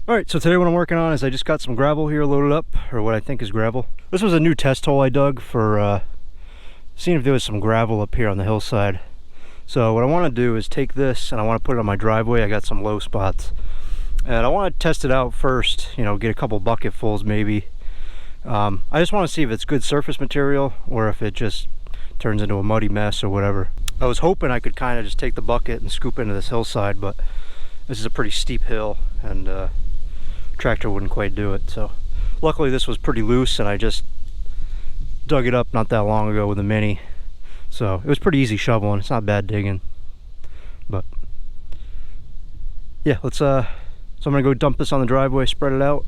Alright, so today what I'm working on is I just got some gravel here loaded up, or what I think is gravel. This was a new test hole I dug for seeing if there was some gravel up here on the hillside. So what I want to do is take this and I want to put it on my driveway. I got some low spots. And I want to test it out first, you know, get a couple bucketfuls maybe. I just want to see if it's good surface material or if it just turns into a muddy mess or whatever. I was hoping I could kind of just take the bucket and scoop into this hillside, but this is a pretty steep hill and tractor wouldn't quite do it. So luckily this was pretty loose and I just dug it up not that long ago with a mini, so it was pretty easy shoveling. It's not bad digging, but yeah, let's so I'm gonna go dump this on the driveway, spread it out.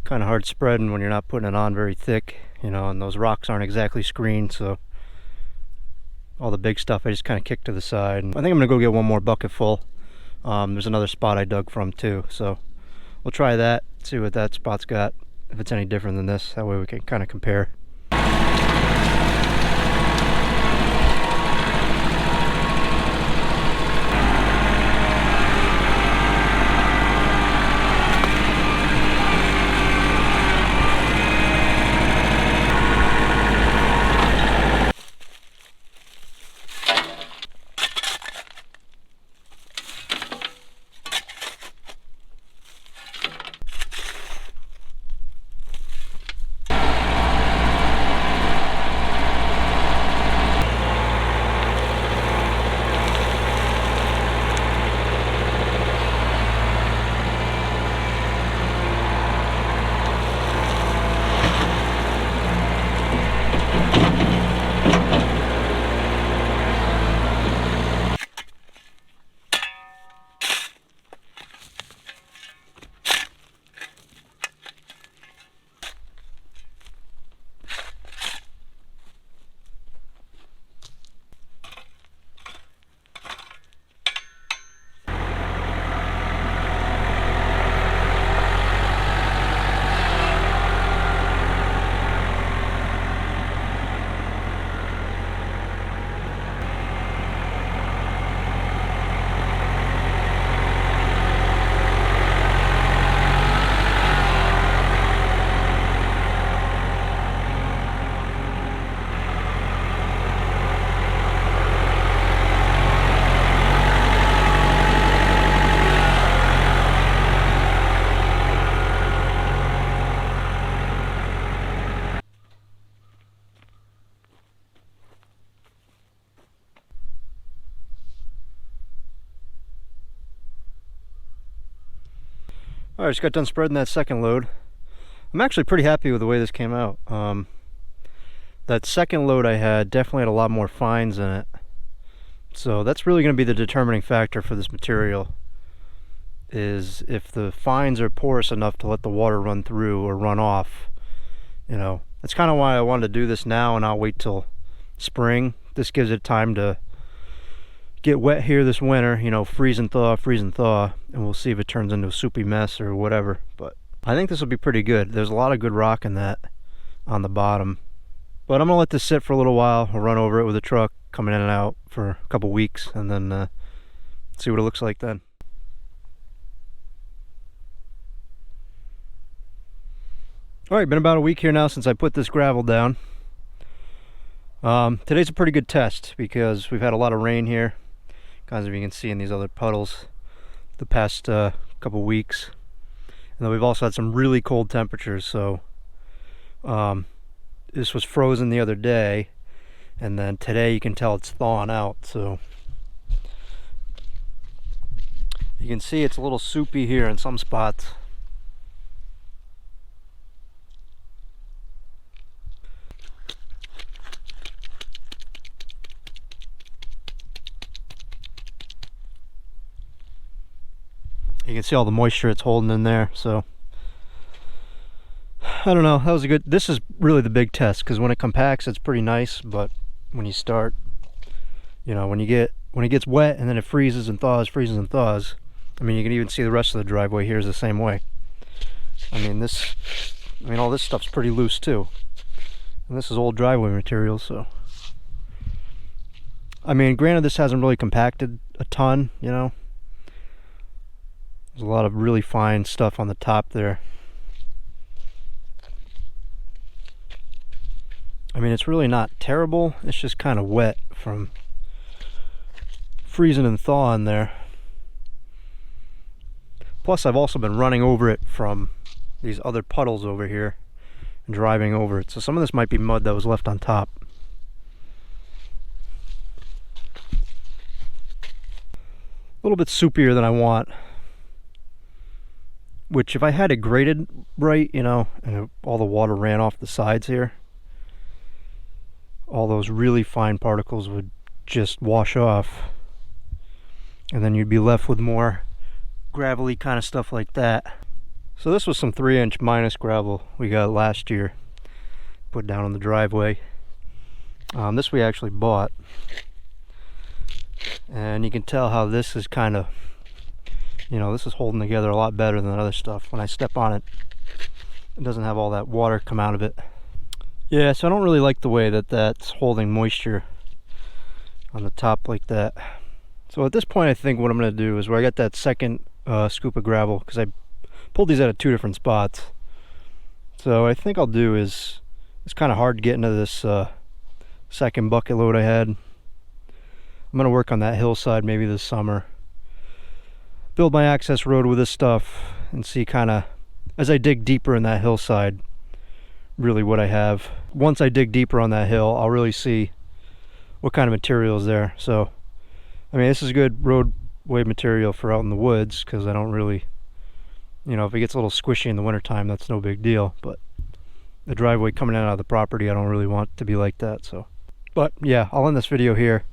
Kind of hard spreading when you're not putting it on very thick, you know, and those rocks aren't exactly screened, so all the big stuff I just kind of kicked to the side. And I think I'm gonna go get one more bucket full. There's another spot I dug from too, so we'll try that, see what that spot's got, if it's any different than this. That way we can kind of compare. Alright, just got done spreading that second load. I'm actually pretty happy with the way this came out. That second load I had definitely had a lot more fines in it. So that's really going to be the determining factor for this material, is if the fines are porous enough to let the water run through or run off. You know, that's kind of why I wanted to do this now and not wait till spring. This gives it time to get wet here this winter, you know, freeze and thaw, and we'll see if it turns into a soupy mess or whatever. But I think this will be pretty good. There's a lot of good rock in that on the bottom. But I'm gonna let this sit for a little while. I'll run over it with a truck coming in and out for a couple weeks, and then see what it looks like then. Alright, been about a week here now since I put this gravel down. Today's a pretty good test because we've had a lot of rain here, kind of, you can see in these other puddles, the past couple weeks. And then we've also had some really cold temperatures, so this was frozen the other day, and then today you can tell it's thawing out, so you can see it's a little soupy here in some spots. You can see all the moisture it's holding in there, so I don't know. That was a good. This is really the big test, because when it compacts, it's pretty nice. But when you start, you know, when it gets wet and then it freezes and thaws, I mean, you can even see the rest of the driveway here is the same way. I mean, all this stuff's pretty loose too, and this is old driveway material. So, I mean, granted, this hasn't really compacted a ton, you know. There's a lot of really fine stuff on the top there. I mean, it's really not terrible. It's just kind of wet from freezing and thawing there. Plus, I've also been running over it from these other puddles over here and driving over it. So some of this might be mud that was left on top. A little bit soupier than I want. Which, if I had it graded right, you know, and all the water ran off the sides here, all those really fine particles would just wash off, and then you'd be left with more gravelly kind of stuff like that. So this was some 3-inch minus gravel we got last year, put down on the driveway. This we actually bought, and you can tell how this is kind of, you know, this is holding together a lot better than other stuff. When I step on it, it doesn't have all that water come out of it. Yeah, so I don't really like the way that that's holding moisture on the top like that. So at this point, I think what I'm going to do is, where I got that second scoop of gravel, because I pulled these out of 2 different spots. So what I think I'll do is, it's kind of hard to get into this second bucket load I had. I'm going to work on that hillside maybe this summer. Build my access road with this stuff and see, kind of, as I dig deeper in that hillside, really what I have. Once I dig deeper on that hill, I'll really see what kind of material is there. So, I mean, this is good roadway material for out in the woods, because I don't really, you know, if it gets a little squishy in the wintertime, that's no big deal. But the driveway coming in out of the property, I don't really want to be like that. So, but yeah, I'll end this video here,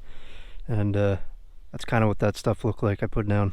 and that's kind of what that stuff looked like I put down.